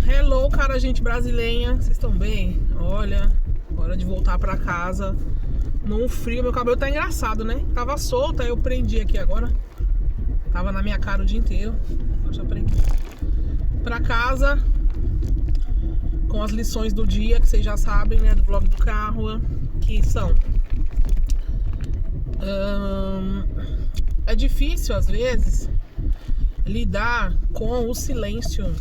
Hello, cara, gente brasileira. Vocês estão bem? Olha, hora de voltar pra casa. Num frio, meu cabelo tá engraçado, né? Tava solto, aí eu prendi aqui agora. Tava na minha cara o dia inteiro. Deixa eu prender. Pra casa, com as lições do dia, que vocês já sabem, né? Do vlog do carro, que são... É difícil, às vezes, lidar com o silêncio.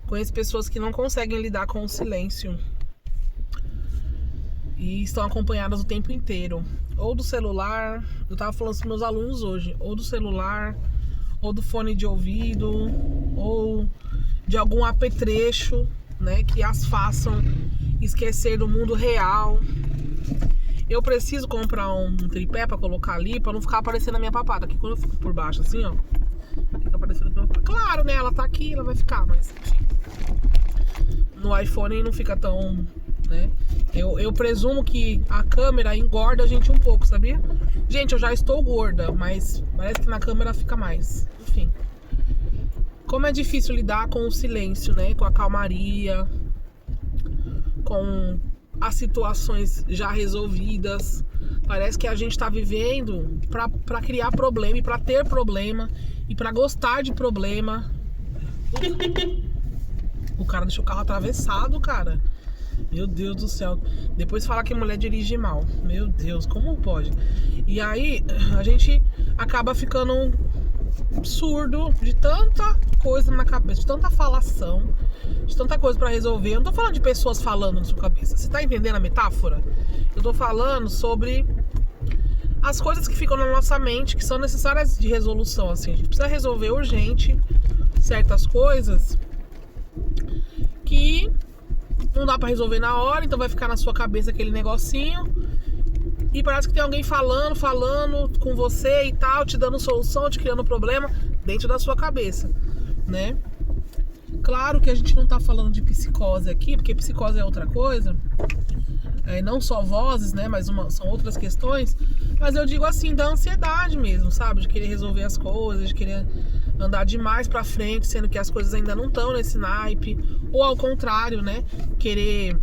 Conheço pessoas que não conseguem lidar com o silêncio e estão acompanhadas o tempo inteiro, ou do celular, eu tava falando com meus alunos hoje, ou do celular, ou do fone de ouvido, ou de algum apetrecho, né, que as façam esquecer do mundo real. Eu preciso comprar um tripé pra colocar ali, pra não ficar aparecendo a minha papada, que quando eu fico por baixo assim, ó, fica aparecendo a minha papada. Claro, né, ela tá aqui, ela vai ficar, mas enfim. No iPhone não fica tão, né? Eu presumo que a câmera engorda a gente um pouco, sabia? Gente, eu já estou gorda, mas parece que na câmera fica mais. Enfim. Como é difícil lidar com o silêncio, né? Com a calmaria, com as situações já resolvidas. Parece que a gente tá vivendo pra criar problema e pra ter problema e pra gostar de problema. O cara deixou o carro atravessado, cara. Meu Deus do céu. Depois fala que mulher dirige mal. Meu Deus, como pode? E aí, a gente acaba ficando surdo de tanta coisa na cabeça, de tanta falação, de tanta coisa pra resolver. Eu não tô falando de pessoas falando na sua cabeça. Você tá entendendo a metáfora? Eu tô falando sobre as coisas que ficam na nossa mente, que são necessárias de resolução, assim. A gente precisa resolver urgente certas coisas que não dá pra resolver na hora, então vai ficar na sua cabeça aquele negocinho e parece que tem alguém falando com você e tal, te dando solução, te criando problema dentro da sua cabeça, né? Claro que a gente não tá falando de psicose aqui, porque psicose é outra coisa, não só vozes, né, mas são outras questões, mas eu digo assim, da ansiedade mesmo, sabe? De querer resolver as coisas, de querer andar demais pra frente, sendo que as coisas ainda não estão nesse naipe, ou ao contrário, né? Querer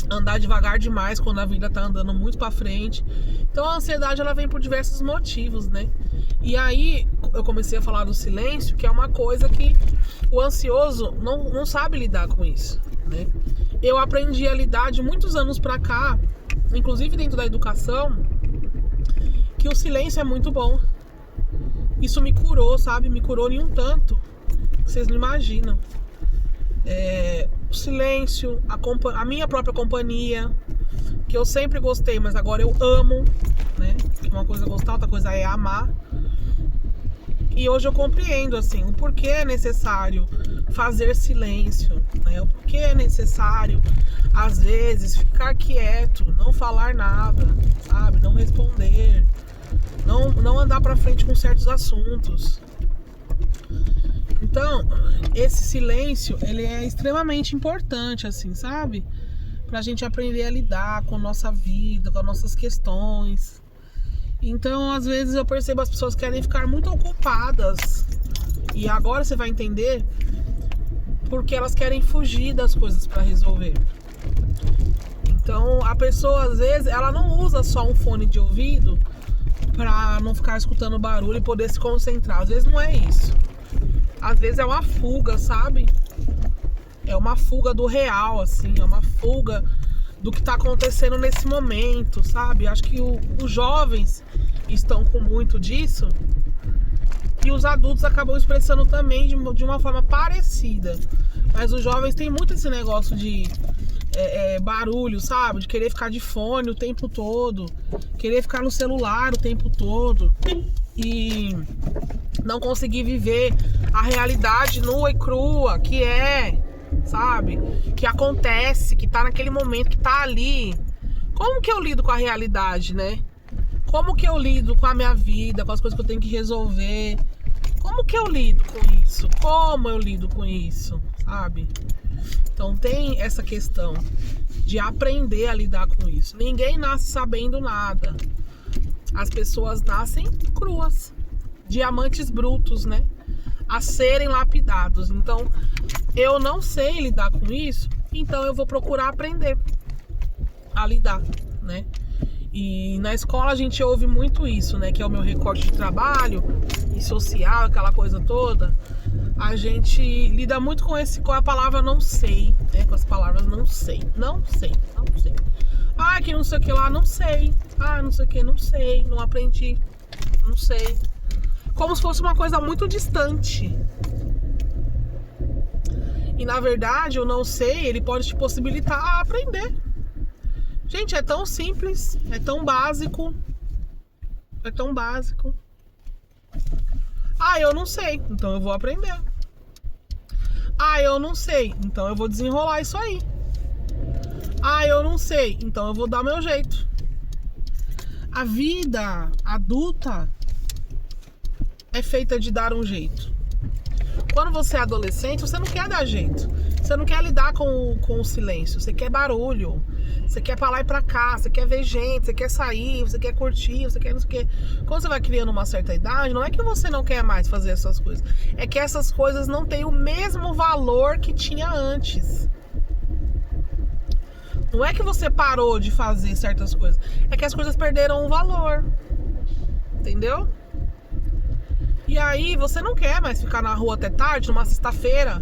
andar devagar demais quando a vida tá andando muito pra frente. Então a ansiedade, ela vem por diversos motivos, né? E aí eu comecei a falar do silêncio, que é uma coisa que o ansioso não sabe lidar com isso, né? Eu aprendi a lidar de muitos anos pra cá, inclusive dentro da educação, que o silêncio é muito bom. Isso me curou, sabe? Me curou em um tanto que vocês não imaginam. O silêncio, a minha própria companhia, que eu sempre gostei, mas agora eu amo, né? Uma coisa é gostar, outra coisa é amar. E hoje eu compreendo, assim, o porquê é necessário fazer silêncio, né? O porquê é necessário, às vezes, ficar quieto, não falar nada, sabe? Não responder, não andar pra frente com certos assuntos. Então, esse silêncio, ele é extremamente importante, assim, sabe? Pra gente aprender a lidar com a nossa vida, com as nossas questões. Então, às vezes eu percebo as pessoas querem ficar muito ocupadas. E agora você vai entender porque elas querem fugir das coisas pra resolver. Então, a pessoa, às vezes, ela não usa só um fone de ouvido pra não ficar escutando barulho e poder se concentrar. Às vezes não é isso. Às vezes é uma fuga, sabe? É uma fuga do real, assim. É uma fuga do que tá acontecendo nesse momento, sabe? Acho que os jovens estão com muito disso. E os adultos acabam expressando também de uma forma parecida. Mas os jovens têm muito esse negócio de barulho, sabe? De querer ficar de fone o tempo todo, querer ficar no celular o tempo todo e não conseguir viver a realidade nua e crua que sabe? Que acontece, que tá naquele momento, que tá ali. Como que eu lido com a realidade, né? Como que eu lido com a minha vida, com as coisas que eu tenho que resolver? Como que eu lido com isso? Como eu lido com isso, sabe? Então tem essa questão de aprender a lidar com isso. Ninguém nasce sabendo nada. As pessoas nascem cruas, diamantes brutos, né? a serem lapidados. Então, eu não sei lidar com isso, então eu vou procurar aprender a lidar, né? E na escola a gente ouve muito isso, né? Que é o meu recorte de trabalho e social, aquela coisa toda. A gente lida muito com a palavra não sei, né? Com as palavras não sei, não sei, não sei. Ah, que não sei o que lá, não sei. Ah, não sei o que, não sei, não aprendi, não sei. Como se fosse uma coisa muito distante. E na verdade, o não sei, ele pode te possibilitar a aprender. Gente, é tão simples, é tão básico. É tão básico. Ah, eu não sei, então eu vou aprender. Ah, eu não sei, então eu vou desenrolar isso aí. Ah, eu não sei, então eu vou dar meu jeito. A vida adulta é feita de dar um jeito. Quando você é adolescente, você não quer dar jeito. Você não quer lidar com o silêncio. Você quer barulho. Você quer pra lá e pra cá. Você quer ver gente. Você quer sair. Você quer curtir. Você quer não sei o quê. Quando você vai criando uma certa idade, não é que você não quer mais fazer essas coisas. É que essas coisas não têm o mesmo valor que tinha antes. Não é que você parou de fazer certas coisas. É que as coisas perderam o valor. Entendeu? E aí você não quer mais ficar na rua até tarde, numa sexta-feira,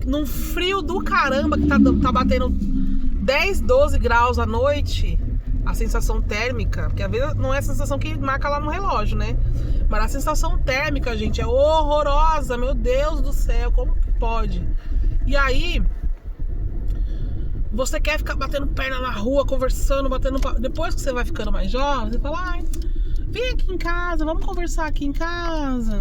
num frio do caramba que tá batendo 10, 12 graus à noite, a sensação térmica, porque às vezes não é a sensação que marca lá no relógio, né? Mas a sensação térmica, gente, é horrorosa, meu Deus do céu, como que pode? E aí, você quer ficar batendo perna na rua, conversando, batendo... Depois que você vai ficando mais jovem, você fala, ai... Vem aqui em casa, vamos conversar aqui em casa.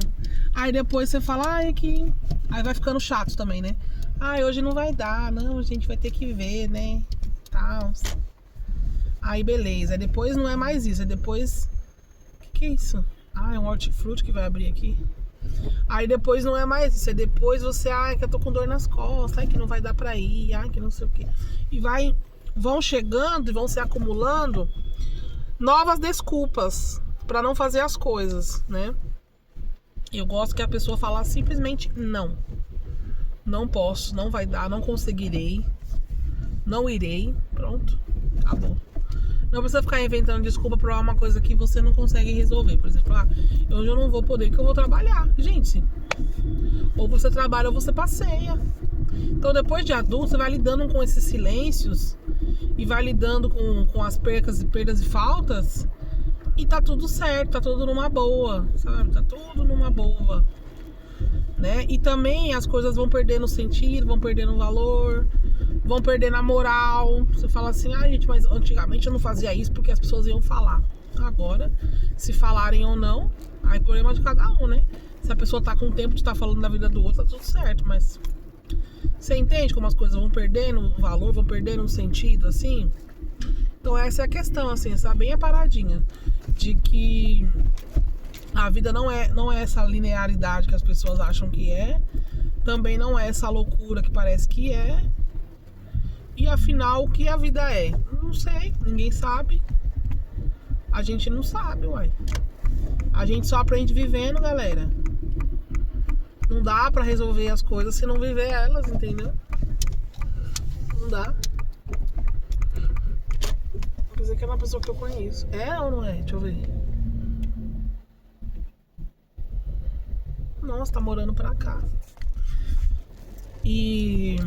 Aí depois você fala, ai, aqui. Aí vai ficando chato também, né? Ai, hoje não vai dar, não, a gente vai ter que ver, né? Tal. Aí beleza. Aí depois não é mais isso. Aí depois. O que é isso? Ah, é um hortifruti que vai abrir aqui. Aí depois não é mais isso. Aí depois você, ai, que eu tô com dor nas costas, ai, que não vai dar pra ir, ai, que não sei o quê. E vão chegando e vão se acumulando novas desculpas pra não fazer as coisas, né? Eu gosto que a pessoa fala simplesmente não. Não posso, não vai dar, não conseguirei, não irei, pronto, acabou. Não precisa ficar inventando desculpa pra uma coisa que você não consegue resolver. Por exemplo, hoje eu não vou poder porque eu vou trabalhar. Gente, ou você trabalha ou você passeia. Então depois de adulto você vai lidando com esses silêncios e vai lidando com as perdas e faltas. E tá tudo certo, tá tudo numa boa, sabe? Tá tudo numa boa, né? E também as coisas vão perdendo sentido, vão perdendo valor, vão perdendo a moral. Você fala assim, gente, mas antigamente eu não fazia isso porque as pessoas iam falar. Agora, se falarem ou não, aí é problema de cada um, né? Se a pessoa tá com tempo de estar falando da vida do outro, tá tudo certo, mas... Você entende como as coisas vão perdendo o valor, vão perdendo o sentido, assim? Então essa é a questão, assim, essa bem a paradinha. De que a vida não é essa linearidade que as pessoas acham que é. Também não é essa loucura que parece que é. E afinal, o que a vida é? Não sei, ninguém sabe. A gente não sabe, uai. A gente só aprende vivendo, galera. Não dá pra resolver as coisas se não viver elas, entendeu? Não dá. Quer dizer que é uma pessoa que eu conheço. É ou não é? Deixa eu ver. Nossa, tá morando pra cá. E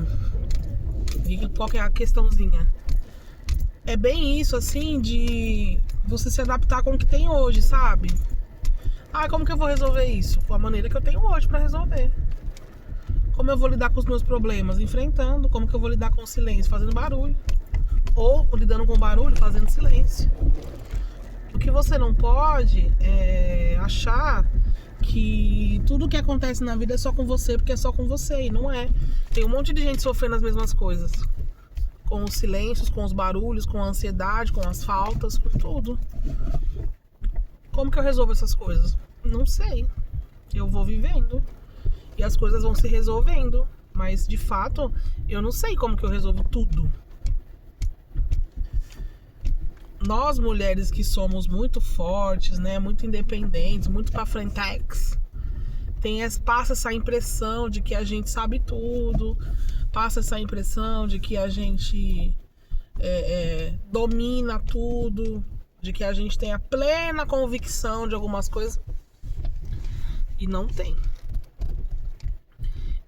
qual que é a questãozinha? É bem isso, assim, de você se adaptar com o que tem hoje, sabe? Como que eu vou resolver isso? Com a maneira que eu tenho hoje pra resolver. Como eu vou lidar com os meus problemas? Enfrentando. Como que eu vou lidar com o silêncio? Fazendo barulho. Ou lidando com barulho, fazendo silêncio. O que você não pode é achar que tudo que acontece na vida é só com você, porque é só com você, e não é. Tem um monte de gente sofrendo as mesmas coisas. Com os silêncios, com os barulhos, com a ansiedade, com as faltas, com tudo. Como que eu resolvo essas coisas? Não sei. Eu vou vivendo. E as coisas vão se resolvendo. Mas, de fato, eu não sei como que eu resolvo tudo. Nós, mulheres que somos muito fortes, né? Muito independentes, muito pra frentex, Passa essa impressão de que a gente sabe tudo, passa essa impressão de que a gente domina tudo, de que a gente tem a plena convicção de algumas coisas. E não tem.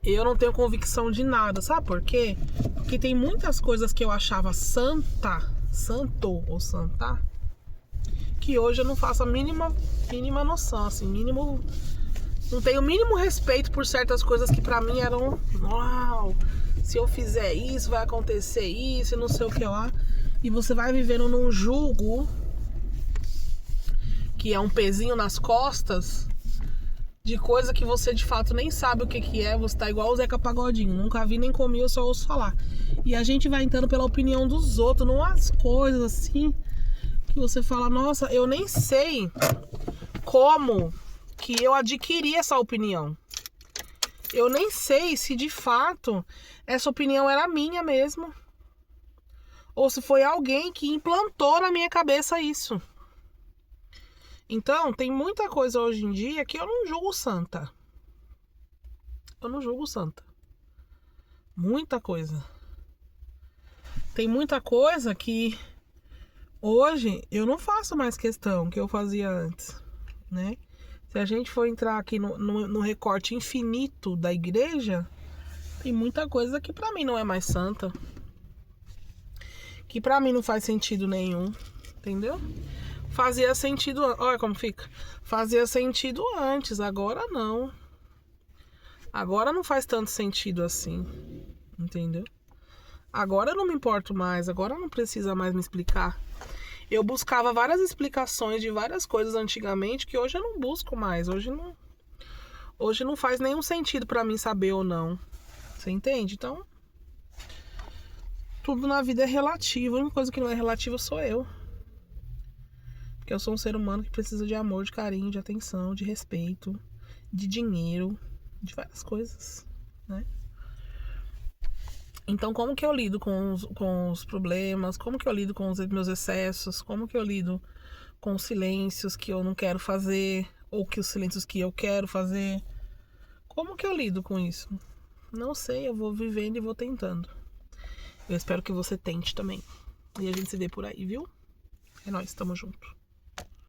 Eu não tenho convicção de nada, sabe por quê? Porque tem muitas coisas que eu achava santo ou santa, que hoje eu não faço a mínima noção, assim, não tenho o mínimo respeito por certas coisas que pra mim eram, uau, se eu fizer isso, vai acontecer isso, e não sei o que lá. E você vai vivendo num jugo, que é um pezinho nas costas, de coisa que você de fato nem sabe o que é. Você tá igual o Zeca Pagodinho, nunca vi nem comi, eu só ouço falar. E a gente vai entrando pela opinião dos outros, não as coisas assim, que você fala, nossa, eu nem sei como que eu adquiri essa opinião. Eu nem sei se de fato essa opinião era minha mesmo, ou se foi alguém que implantou na minha cabeça isso. Então, tem muita coisa hoje em dia que eu não julgo santa. Eu não julgo santa. Muita coisa. Tem muita coisa que hoje eu não faço mais questão que eu fazia antes, né? Se a gente for entrar aqui no recorte infinito da igreja, tem muita coisa que pra mim não é mais santa. Que pra mim não faz sentido nenhum, entendeu? Fazia sentido, olha como fica. Fazia sentido antes, agora não. Agora não faz tanto sentido assim, entendeu? Agora eu não me importo mais, agora não precisa mais me explicar. Eu buscava várias explicações de várias coisas antigamente que hoje eu não busco mais. Hoje não faz nenhum sentido pra mim saber ou não. Você entende? Então, tudo na vida é relativo. A única coisa que não é relativa sou eu. Porque eu sou um ser humano que precisa de amor, de carinho, de atenção, de respeito, de dinheiro, de várias coisas, né? Então, como que eu lido com os problemas? Como que eu lido com os meus excessos? Como que eu lido com os silêncios que eu não quero fazer? Ou que os silêncios que eu quero fazer? Como que eu lido com isso? Não sei, eu vou vivendo e vou tentando. Eu espero que você tente também. E a gente se vê por aí, viu? É nóis, tamo junto.